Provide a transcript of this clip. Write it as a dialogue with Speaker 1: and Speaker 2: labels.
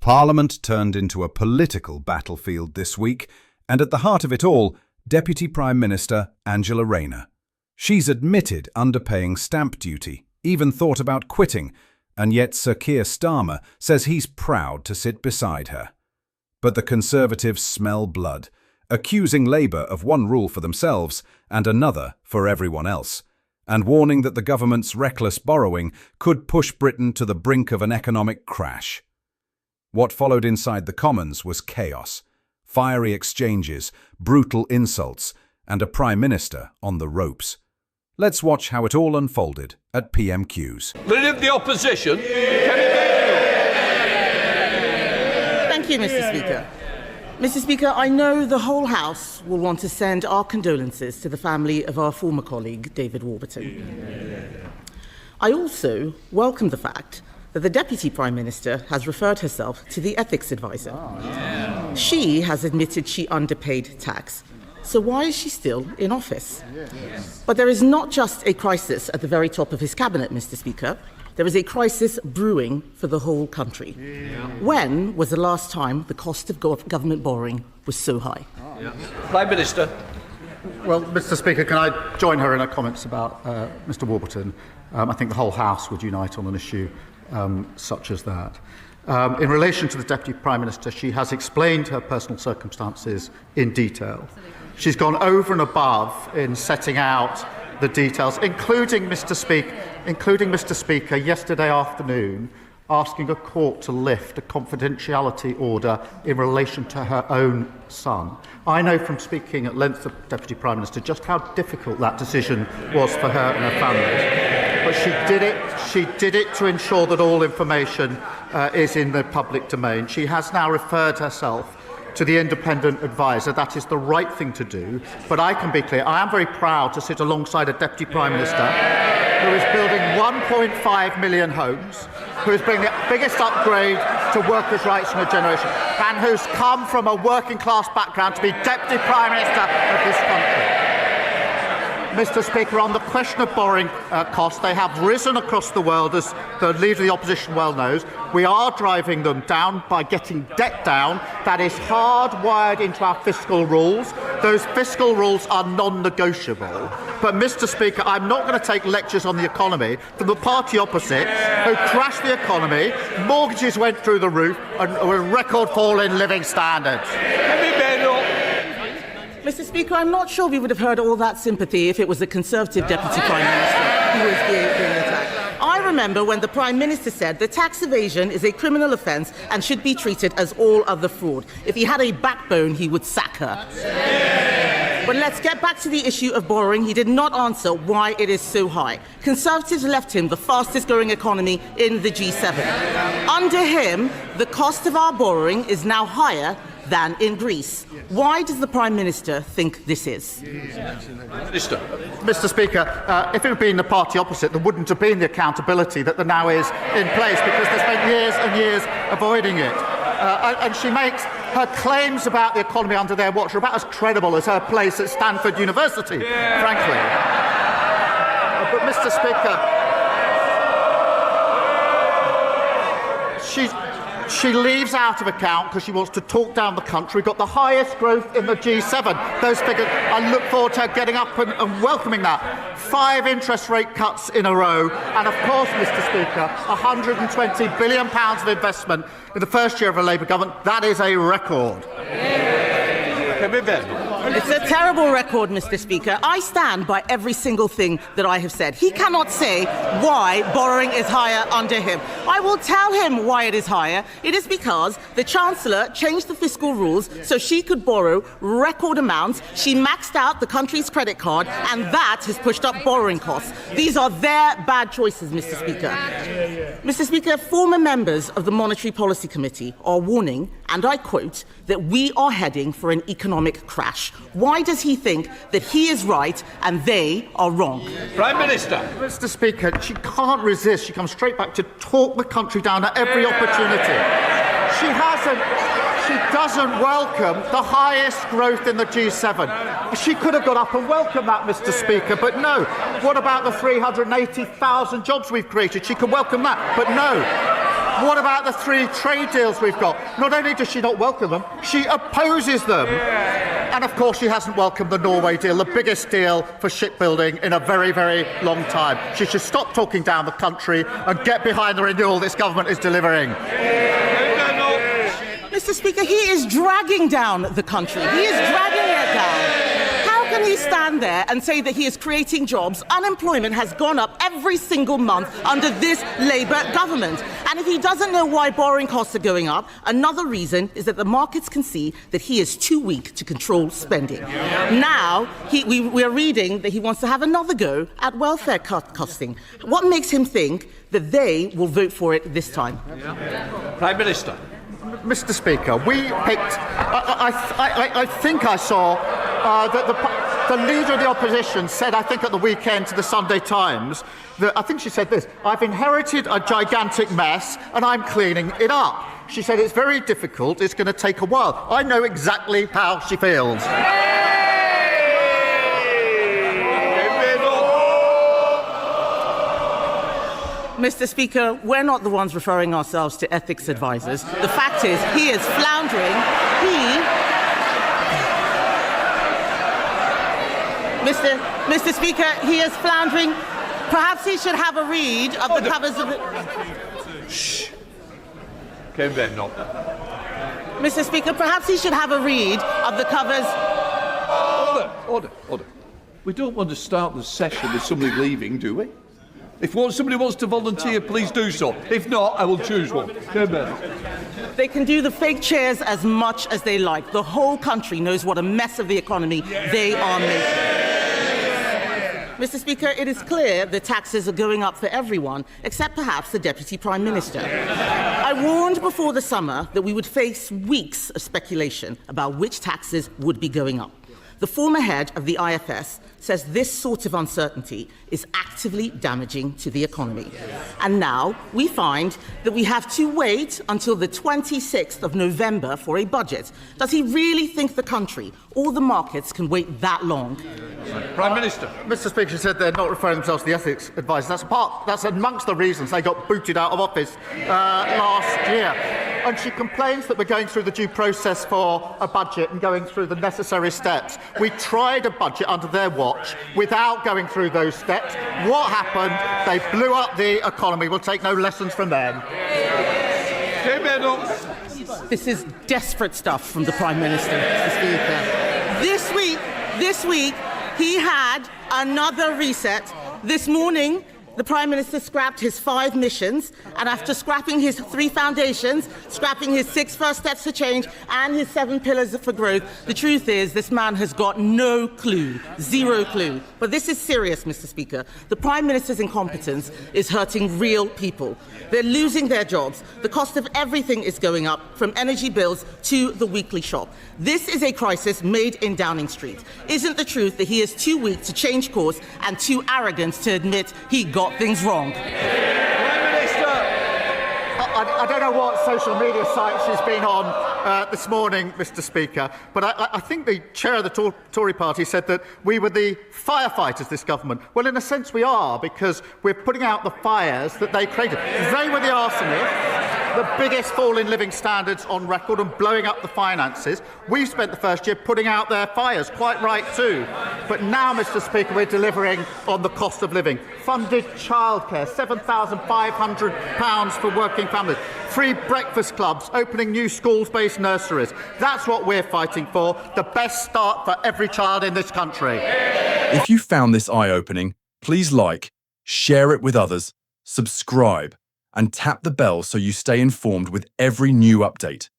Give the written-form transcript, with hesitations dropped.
Speaker 1: Parliament turned into a political battlefield this week, and at the heart of it all, Deputy Prime Minister Angela Rayner. She's admitted underpaying stamp duty, even thought about quitting, and yet Sir Keir Starmer says he's proud to sit beside her. But the Conservatives smell blood, accusing Labour of one rule for themselves and another for everyone else, and warning that the government's reckless borrowing could push Britain to the brink of an economic crash. What followed inside the Commons was chaos, fiery exchanges, brutal insults, and a Prime Minister on the ropes. Let's watch how it all unfolded at PMQs.
Speaker 2: Leader of the Opposition,
Speaker 3: Thank you, Mr. Speaker. Mr. Speaker, I know the whole House will want to send our condolences to the family of our former colleague, David Warburton. I also welcome the fact that the Deputy Prime Minister has referred herself to the ethics advisor. She has admitted she underpaid tax. So why is she still in office? But there is not just a crisis at the very top of his cabinet, Mr. Speaker. There is a crisis brewing for the whole country. When was the last time the cost of government borrowing was so high?
Speaker 2: Prime Minister.
Speaker 4: Well, Mr. Speaker, can I join her in her comments about Mr. Warburton? I think the whole House would unite on an issue such as that. In relation to the Deputy Prime Minister, she has explained her personal circumstances in detail. She's gone over and above in setting out the details, including Mr. Speaker, yesterday afternoon, asking a court to lift a confidentiality order in relation to her own son. I know from speaking at length with the Deputy Prime Minister just how difficult that decision was for her and her family. But she did it to ensure that all information is in the public domain. She has now referred herself to the independent advisor. That is the right thing to do. But I can be clear, I am very proud to sit alongside a Deputy Prime Minister who is building 1.5 million homes, who is bringing the biggest upgrade to workers' rights in a generation, and who's come from a working class background to be Deputy Prime Minister of this country. Mr. Speaker, on the question of borrowing costs, they have risen across the world, as the Leader of the Opposition well knows. We are driving them down by getting debt down. That is hardwired into our fiscal rules. Those fiscal rules are non-negotiable. But, Mr. Speaker, I'm not going to take lectures on the economy from the party opposite, who crashed the economy, mortgages went through the roof, and a record fall in living standards.
Speaker 3: Mr. Speaker, I'm not sure we would have heard all that sympathy if it was the Conservative Deputy Prime Minister who was being attacked. I remember when the Prime Minister said that tax evasion is a criminal offence and should be treated as all other fraud. If he had a backbone, he would sack her. But let's get back to the issue of borrowing. He did not answer why it is so high. Conservatives left him the fastest growing economy in the G7. Under him, the cost of our borrowing is now higher than in Greece. Why does the Prime Minister think this is?
Speaker 4: Mr. Speaker, if it had been the party opposite, there wouldn't have been the accountability that there now is in place, because they spent years and years avoiding it. And she makes her claims about the economy under their watch are about as credible as her place at Stanford University, frankly. But, Mr. Speaker, she leaves out of account because she wants to talk down the country. We've got the highest growth in the G7. Those figures, I look forward to her getting up and welcoming that. 5 interest rate cuts in a row. And of course, Mr. Speaker, £120 billion of investment in the first year of a Labour government. That is a record.
Speaker 3: It's a terrible record, Mr. Speaker. I stand by every single thing that I have said. He cannot say why borrowing is higher under him. I will tell him why it is higher. It is because the Chancellor changed the fiscal rules so she could borrow record amounts. She maxed out the country's credit card, and that has pushed up borrowing costs. These are their bad choices, Mr. Speaker. Mr. Speaker, former members of the Monetary Policy Committee are warning, and I quote, that we are heading for an economic crash. Why does he think that he is right and they are wrong?
Speaker 2: Prime Minister.
Speaker 4: Mr. Speaker, she can't resist. She comes straight back to talk the country down at every opportunity. She doesn't welcome the highest growth in the G7. She could have got up and welcomed that, Mr. Speaker, but no. What about the 380,000 jobs we've created? She could welcome that, but no. What about the 3 trade deals we've got? Not only does she not welcome them, she opposes them. And of course, she hasn't welcomed the Norway deal, the biggest deal for shipbuilding in a very, very long time. She should stop talking down the country and get behind the renewal this government is delivering.
Speaker 3: Mr. Speaker, he is dragging down the country. He is dragging it down. How can he stand there and say that he is creating jobs? Unemployment has gone up every single month under this Labour government. And if he doesn't know why borrowing costs are going up, another reason is that the markets can see that he is too weak to control spending. Now, we are reading that he wants to have another go at welfare costing. What makes him think that they will vote for it this time?
Speaker 2: Prime Minister.
Speaker 4: Mr. Speaker, we picked. I think I saw that the leader of the opposition said, I think at the weekend to the Sunday Times, that I think she said this: "I've inherited a gigantic mess and I'm cleaning it up." She said it's very difficult. It's going to take a while. I know exactly how she feels.
Speaker 3: Mr. Speaker, we're not the ones referring ourselves to ethics advisors. The fact is, he is floundering. Mr. Speaker, he is floundering. Perhaps he should have a read of the covers of the...
Speaker 2: Shh. Came there, no.
Speaker 3: Mr. Speaker, perhaps he should have a read of the covers...
Speaker 2: Order. We don't want to start the session with somebody leaving, do we? If somebody wants to volunteer, please do so. If not, I will choose one.
Speaker 3: They can do the fake chairs as much as they like. The whole country knows what a mess of the economy they are making. Mr. Speaker, it is clear that taxes are going up for everyone, except perhaps the Deputy Prime Minister. I warned before the summer that we would face weeks of speculation about which taxes would be going up. The former head of the IFS says this sort of uncertainty is actively damaging to the economy. And now we find that we have to wait until the 26th of November for a budget. Does he really think the country or the markets can wait that long?
Speaker 2: Prime Minister.
Speaker 4: Mr. Speaker, she said they're not referring themselves to the ethics advisors. That's amongst the reasons they got booted out of office last year. And she complains that we're going through the due process for a budget and going through the necessary steps. We tried a budget under their watch without going through those steps. What happened? They blew up the economy. We'll take no lessons from them.
Speaker 3: This is desperate stuff from the Prime Minister, Mr. Speaker. This week, he had another reset. This morning, the Prime Minister scrapped his 5 missions, and after scrapping his 3 foundations, scrapping his 6 first steps for change, and his 7 pillars for growth, the truth is this man has got no clue, 0 clue. But this is serious, Mr. Speaker. The Prime Minister's incompetence is hurting real people. They're losing their jobs. The cost of everything is going up, from energy bills to the weekly shop. This is a crisis made in Downing Street. Isn't the truth that he is too weak to change course and too arrogant to admit he got things wrong?
Speaker 2: Prime Minister.
Speaker 4: I don't know what social media site she's been on this morning, Mr. Speaker, but I think the chair of the Tory party said that we were the firefighters, this government. Well, in a sense we are, because we're putting out the fires that they created. They were the arsonists, the biggest fall in living standards on record and blowing up the finances. We've spent the first year putting out their fires, quite right too. But now, Mr. Speaker, we're delivering on the cost of living. Funded childcare, £7,500 for working families. Free breakfast clubs, opening new schools-based nurseries. That's what we're fighting for, the best start for every child in this country.
Speaker 5: If you found this eye-opening, please like, share it with others, subscribe, and tap the bell so you stay informed with every new update.